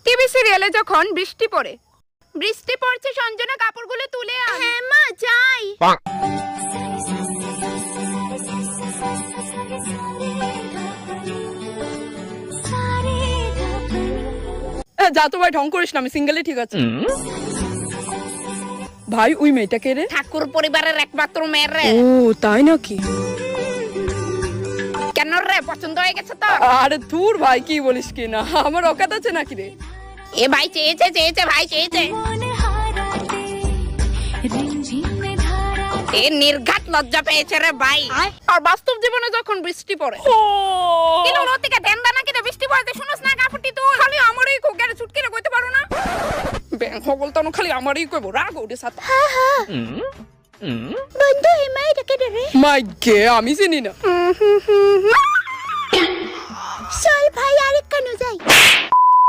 TV সিরিয়ালে যখন বৃষ্টি পড়ে, বৃষ্টি পড়ছে সঞ্জনা কাপড়গুলো তুলে আন। হ্যাঁ মা যাই। যা তো ভাই ঢং করিস না, আমি সিঙ্গেলই ঠিক আছে। ভাই ওই মেয়েটা কে রে? ঠাকুর পরিবারের একমাত্র মেয়ে রে। ও তাই নাকি? কেন রে, পছন্দ হয়ে গেছে তো? আরে দূর ভাই, কি বলিস কি না, আমার অকাত আছে নাকি রে? এ ভাই চেয়েছে ভাই চেয়েছে। এ নির্ঘাত লজ্জা পেয়েছে রে ভাই। আর বাস্তব জীবনে যখন বৃষ্টি পড়ে, কি হলো থেকে দেন দানা কি বৃষ্টি পড়তে শুনছ না কাপড়টি তুই? খালি আমারই কো, কেন ছুটকে রে কইতে পারো না? ব্যাংক বলতো না, খালি আমারই কইব, রাগ ওঠে সাথে। বন্ধু এই মেয়েটা কে রে? মাই গে, আমি চিনি না।